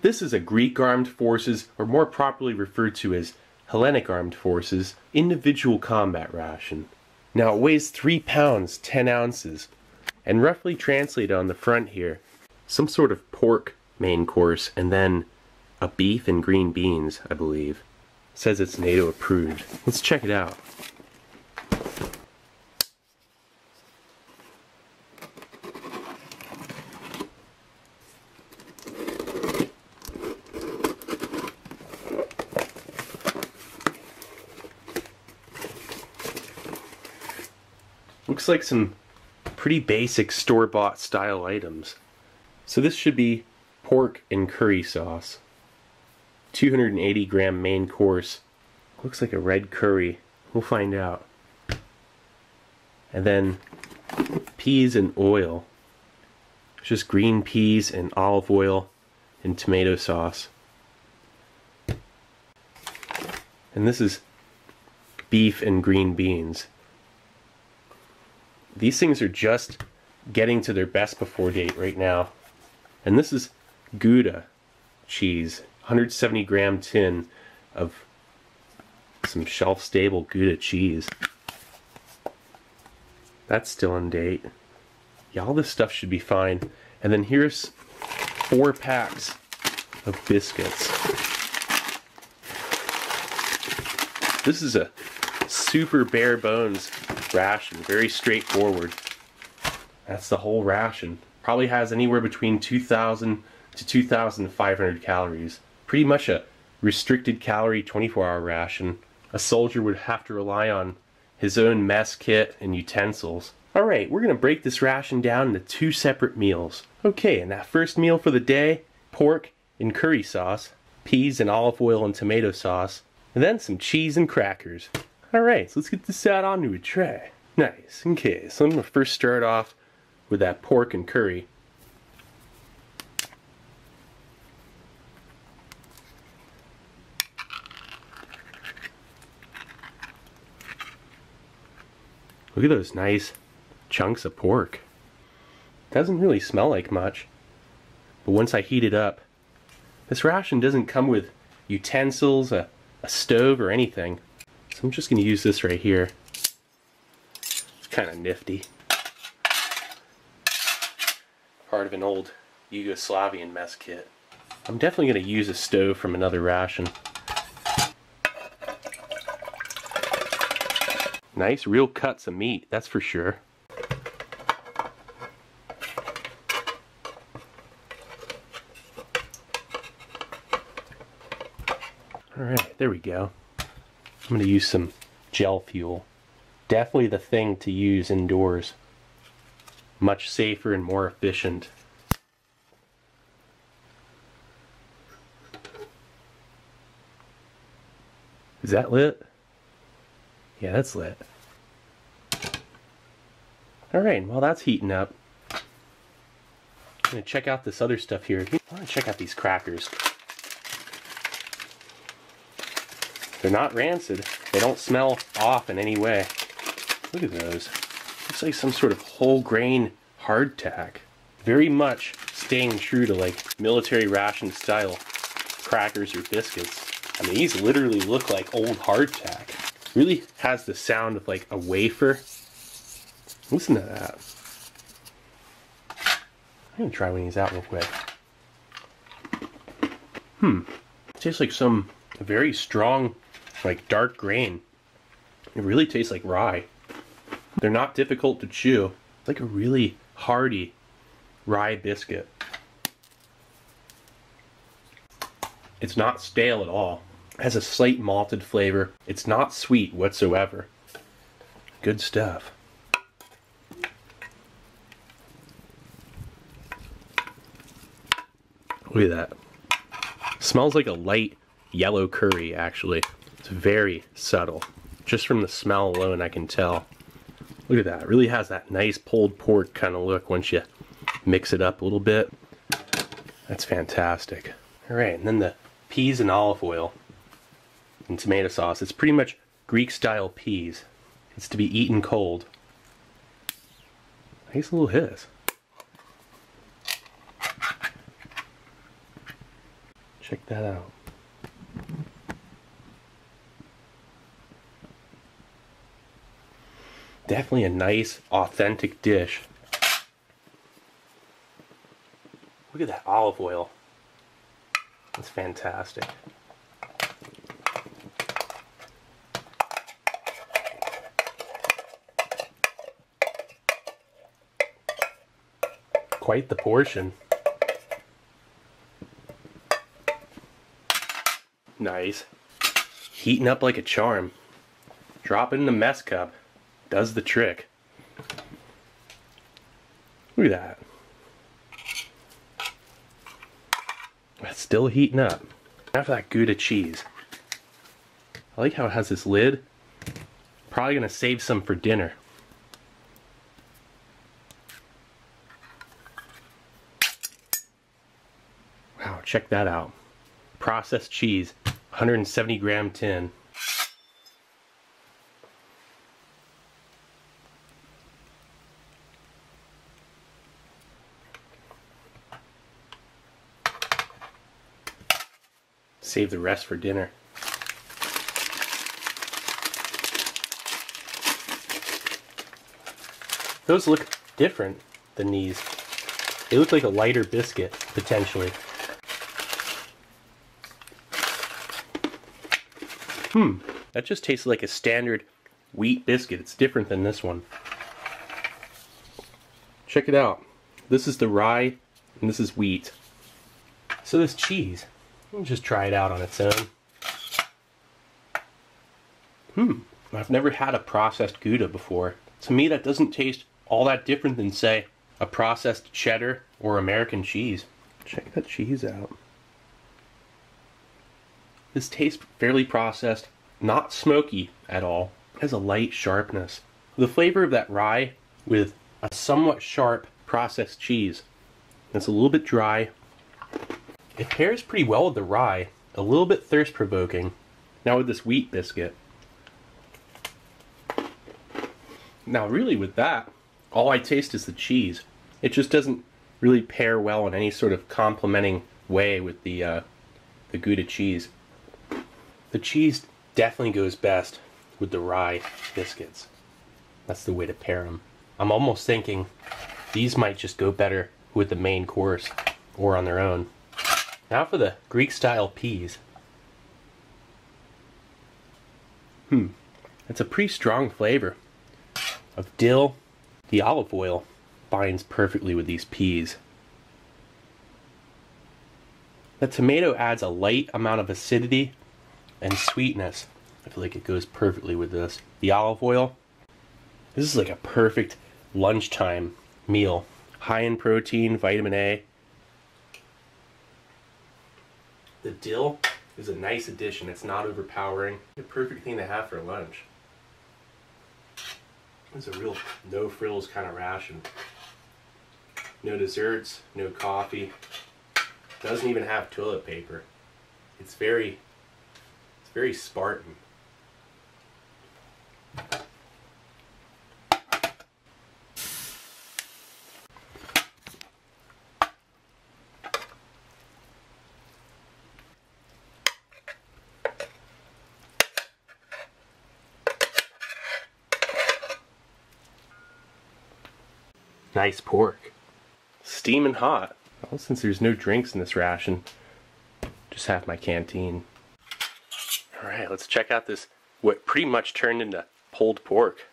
This is a Greek Armed Forces, or more properly referred to as Hellenic Armed Forces, individual combat ration. Now it weighs 3 pounds, 10 ounces, and roughly translated on the front here, some sort of pork main course, and then a beef and green beans, I believe. It says it's NATO approved. Let's check it out. Looks like some pretty basic store-bought style items. So this should be pork and curry sauce. 280 gram main course. Looks like a red curry. We'll find out. And then peas and oil. It's just green peas and olive oil and tomato sauce. And this is beef and green beans. These things are just getting to their best before date right now. And this is Gouda cheese, 170 gram tin of some shelf stable Gouda cheese. That's still in date. Yeah, all this stuff should be fine. And then here's 4 packs of biscuits. This is a super bare bones ration, very straightforward. That's the whole ration. Probably has anywhere between 2,000 to 2,500 calories. Pretty much a restricted calorie 24-hour ration. A soldier would have to rely on his own mess kit and utensils. Alright, we're going to break this ration down into 2 separate meals. Okay, and that first meal for the day, pork and curry sauce, peas and olive oil and tomato sauce, and then some cheese and crackers. Alright, so let's get this out onto a tray. Nice. Okay, so I'm going to first start off with that pork and curry. Look at those nice chunks of pork. Doesn't really smell like much, but once I heat it up, this ration doesn't come with utensils, a stove, or anything. So I'm just going to use this right here. It's kind of nifty. Part of an old Yugoslavian mess kit. I'm definitely going to use a stove from another ration. Nice real cuts of meat, that's for sure. Alright, there we go. I'm going to use some gel fuel. Definitely the thing to use indoors. Much safer and more efficient. Is that lit? Yeah, that's lit. Alright, while that's heating up, I'm going to check out this other stuff here. I want to check out these crackers. They're not rancid. They don't smell off in any way. Look at those. Looks like some sort of whole grain hardtack. Very much staying true to like military ration style crackers or biscuits. I mean, these literally look like old hardtack. Really has the sound of like a wafer. Listen to that. I'm gonna try one of these out real quick. Tastes like some very strong, like dark grain. It really tastes like rye. They're not difficult to chew. It's like a really hearty rye biscuit. It's not stale at all. It has a slight malted flavor. It's not sweet whatsoever. Good stuff. Look at that. Smells like a light yellow curry, actually. It's very subtle. Just from the smell alone, I can tell. Look at that. It really has that nice pulled pork kind of look once you mix it up a little bit. That's fantastic. Alright, and then the peas and olive oil and tomato sauce. It's pretty much Greek-style peas. It's to be eaten cold. Nice little hiss. Check that out. Definitely a nice, authentic dish. Look at that olive oil. That's fantastic. Quite the portion. Nice. Heating up like a charm. Drop it in the mess cup. Does the trick. Look at that. It's still heating up. Now for that Gouda cheese. I like how it has this lid. Probably gonna save some for dinner. Wow, check that out. Processed cheese, 170 gram tin. Save the rest for dinner. Those look different than these. They look like a lighter biscuit, potentially. That just tastes like a standard wheat biscuit. It's different than this one. Check it out. This is the rye, and this is wheat. So this cheese, let me just try it out on its own. I've never had a processed Gouda before. To me, that doesn't taste all that different than, say, a processed cheddar or American cheese. Check that cheese out. This tastes fairly processed, not smoky at all. It has a light sharpness. The flavor of that rye with a somewhat sharp processed cheese. It's a little bit dry. It pairs pretty well with the rye. A little bit thirst-provoking. Now with this wheat biscuit. Now really with that, all I taste is the cheese. It just doesn't really pair well in any sort of complementing way with the Gouda cheese. The cheese definitely goes best with the rye biscuits. That's the way to pair them. I'm almost thinking these might just go better with the main course or on their own. Now for the Greek-style peas. It's a pretty strong flavor of dill. The olive oil binds perfectly with these peas. The tomato adds a light amount of acidity and sweetness. I feel like it goes perfectly with this. The olive oil, this is like a perfect lunchtime meal. High in protein, vitamin A. The dill is a nice addition. It's not overpowering. The perfect thing to have for lunch. It's a real no frills kind of ration. No desserts, no coffee. Doesn't even have toilet paper. It's very Spartan. Nice pork. Steaming hot. Well, since there's no drinks in this ration, just have my canteen. Alright, let's check out this, what pretty much turned into pulled pork.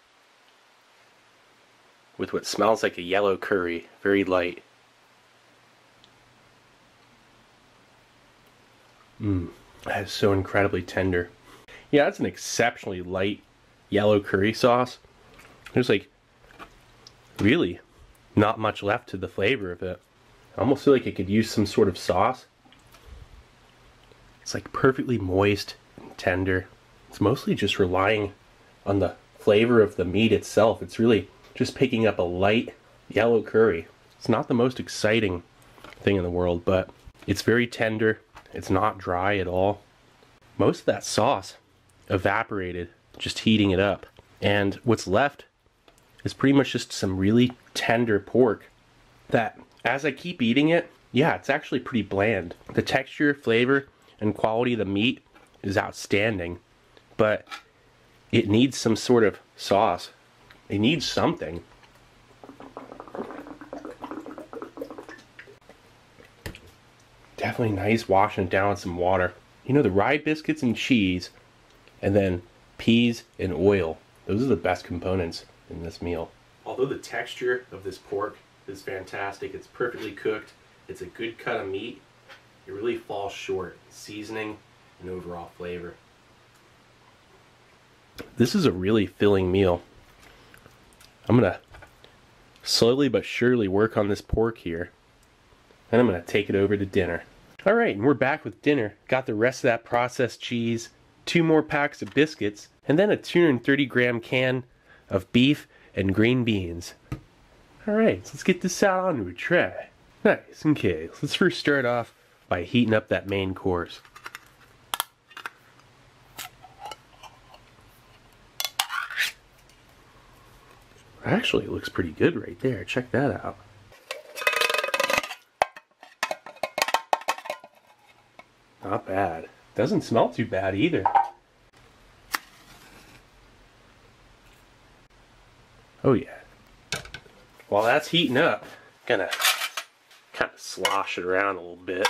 With what smells like a yellow curry, very light. That is so incredibly tender. Yeah, that's an exceptionally light yellow curry sauce. There's like, really not much left to the flavor of it. I almost feel like it could use some sort of sauce. It's like perfectly moist and tender. It's mostly just relying on the flavor of the meat itself. It's really just picking up a light yellow curry. It's not the most exciting thing in the world, but it's very tender. It's not dry at all. Most of that sauce evaporated, just heating it up. And what's left is pretty much just some really tender pork that, as I keep eating it, yeah, it's actually pretty bland. The texture, flavor, and quality of the meat is outstanding, but it needs some sort of sauce. It needs something. Definitely nice washing it down with some water. You know, the rye biscuits and cheese, and then peas and oil. Those are the best components in this meal. Although the texture of this pork is fantastic, it's perfectly cooked, it's a good cut of meat, it really falls short in seasoning and overall flavor. This is a really filling meal. I'm gonna slowly but surely work on this pork here, and I'm gonna take it over to dinner. Alright, and we're back with dinner. Got the rest of that processed cheese, 2 more packs of biscuits, and then a 230-gram can of beef and green beans. Alright, so let's get this out onto a tray. Nice, okay, let's first start off by heating up that main course. Actually, it looks pretty good right there. Check that out. Not bad. Doesn't smell too bad either. Oh yeah. While that's heating up, gonna kind of slosh it around a little bit.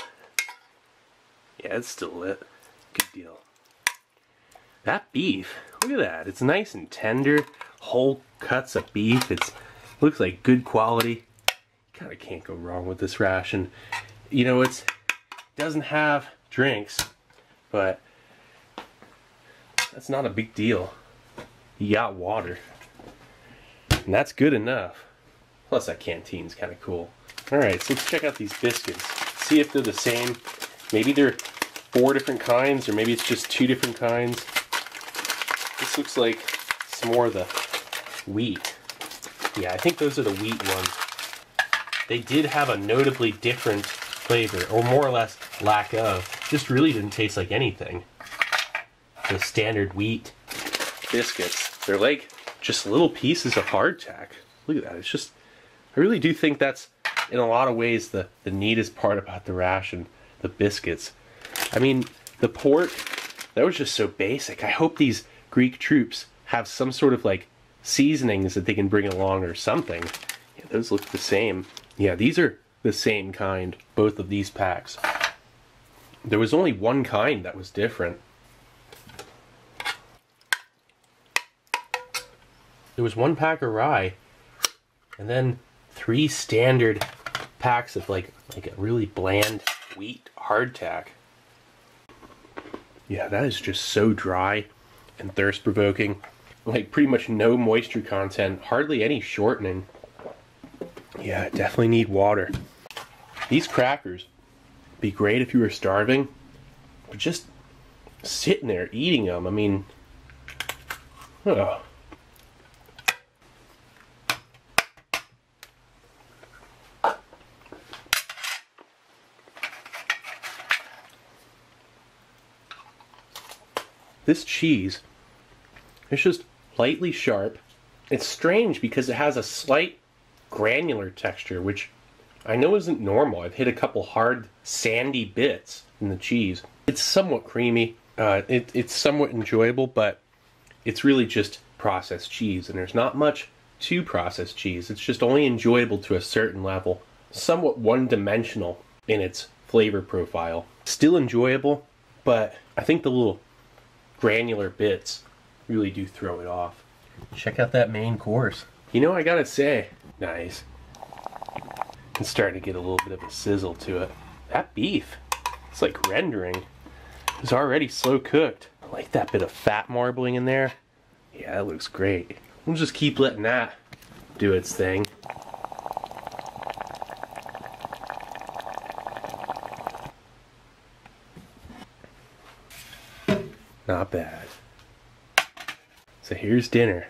Yeah, it's still lit. Good deal. That beef, look at that. It's nice and tender. Whole cuts of beef. It looks like good quality. Kind of can't go wrong with this ration. You know, it doesn't have drinks, but that's not a big deal. You got water, and that's good enough. Plus that canteen's kind of cool. Alright, so let's check out these biscuits. See if they're the same. Maybe they're 4 different kinds, or maybe it's just 2 different kinds. This looks like some more of the wheat. Yeah, I think those are the wheat ones. They did have a notably different flavor, or more or less lack of. Just really didn't taste like anything. The standard wheat biscuits. They're like just little pieces of hardtack. Look at that. It's just, I really do think that's, in a lot of ways, the neatest part about the ration. The biscuits. I mean, the pork, that was just so basic. I hope these Greek troops have some sort of like seasonings that they can bring along or something. Yeah, those look the same. Yeah, these are the same kind, both of these packs. There was only one kind that was different. There was 1 pack of rye, and then 3 standard packs of like a really bland wheat hardtack. Yeah, that is just so dry and thirst-provoking. Like pretty much no moisture content, hardly any shortening. Yeah, definitely need water. These crackers be great if you were starving, but just sitting there eating them, I mean, oh. This cheese, it's just lightly sharp. It's strange because it has a slight granular texture, which I know isn't normal. I've hit a couple hard, sandy bits in the cheese. It's somewhat creamy. It's somewhat enjoyable, but it's really just processed cheese, and there's not much to processed cheese. It's just only enjoyable to a certain level. Somewhat one-dimensional in its flavor profile. Still enjoyable, but I think the little granular bits really do throw it off. Check out that main course. You know, I gotta say, nice. It's starting to get a little bit of a sizzle to it. That beef, it's like rendering. It's already slow cooked. I like that bit of fat marbling in there. Yeah, that looks great. We'll just keep letting that do its thing. Not bad. So here's dinner.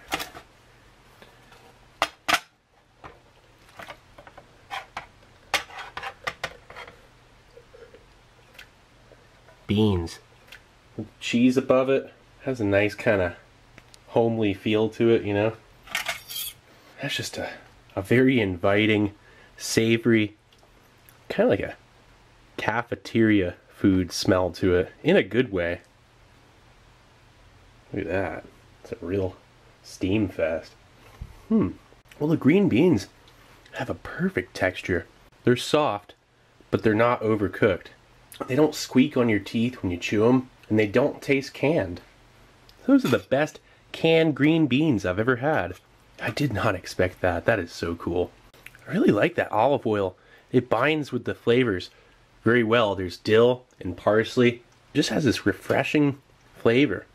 Beans. With cheese above it. Has a nice kind of homely feel to it, you know? That's just a very inviting, savory, kind of like a cafeteria food smell to it in a good way. Look at that. It's a real steam fest. Well, the green beans have a perfect texture. They're soft, but they're not overcooked. They don't squeak on your teeth when you chew them, and they don't taste canned. Those are the best canned green beans I've ever had. I did not expect that. That is so cool. I really like that olive oil. It binds with the flavors very well. There's dill and parsley. It just has this refreshing flavor.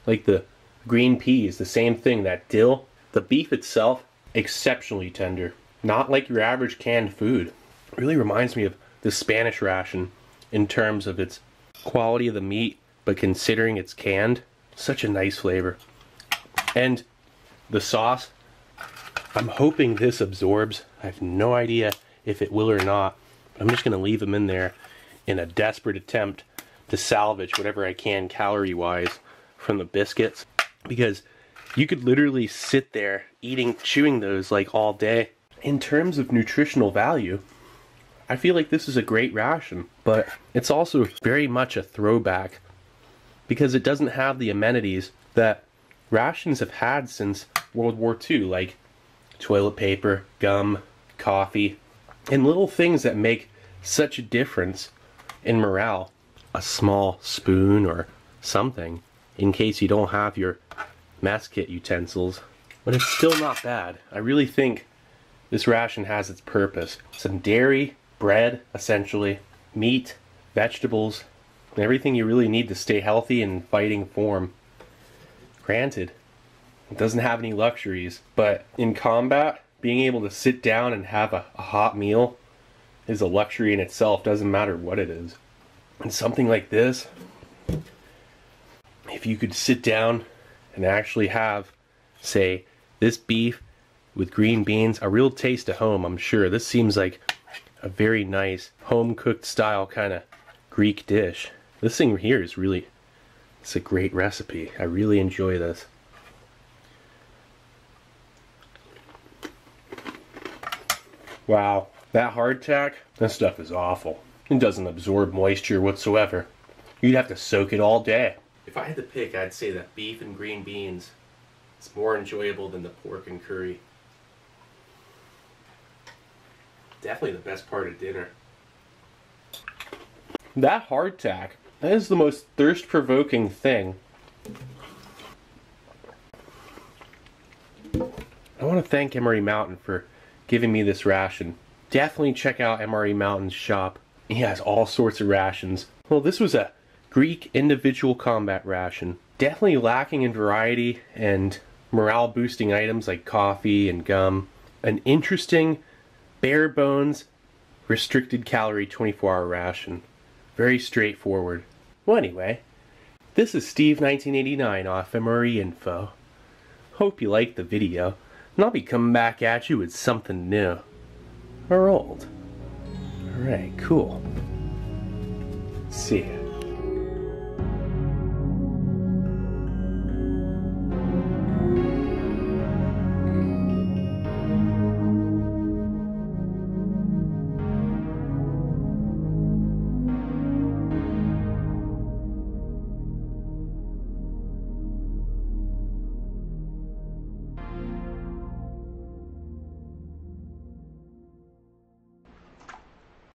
Like the green peas, the same thing, that dill. The beef itself, exceptionally tender. Not like your average canned food. It really reminds me of the Spanish ration in terms of its quality of the meat, but considering it's canned, such a nice flavor. And the sauce, I'm hoping this absorbs. I have no idea if it will or not. But I'm just going to leave them in there in a desperate attempt to salvage whatever I can calorie-wise from the biscuits, because you could literally sit there chewing those like all day. In terms of nutritional value, I feel like this is a great ration, but it's also very much a throwback because it doesn't have the amenities that rations have had since World War II, like toilet paper, gum, coffee, and little things that make such a difference in morale. A small spoon or something in case you don't have your mess kit utensils. But it's still not bad. I really think this ration has its purpose. Some dairy, bread, essentially, meat, vegetables, and everything you really need to stay healthy and in fighting form. Granted, it doesn't have any luxuries, but in combat, being able to sit down and have a hot meal is a luxury in itself, doesn't matter what it is. And something like this, if you could sit down and actually have, say, this beef with green beans, a real taste of home, I'm sure. This seems like a very nice home-cooked style kind of Greek dish. This thing here is really, it's a great recipe. I really enjoy this. Wow, that hardtack, that stuff is awful. It doesn't absorb moisture whatsoever. You'd have to soak it all day. If I had to pick, I'd say that beef and green beans is more enjoyable than the pork and curry. Definitely the best part of dinner. That hardtack, that is the most thirst-provoking thing. I want to thank MRE Mountain for giving me this ration. Definitely check out MRE Mountain's shop. He has all sorts of rations. Well, this was a Greek individual combat ration. Definitely lacking in variety and morale-boosting items like coffee and gum. An interesting, bare bones, restricted calorie 24-hour ration. Very straightforward. Well, anyway, this is Steve1989 off MRE Info. Hope you liked the video, and I'll be coming back at you with something new. Or old. Alright, cool. See ya.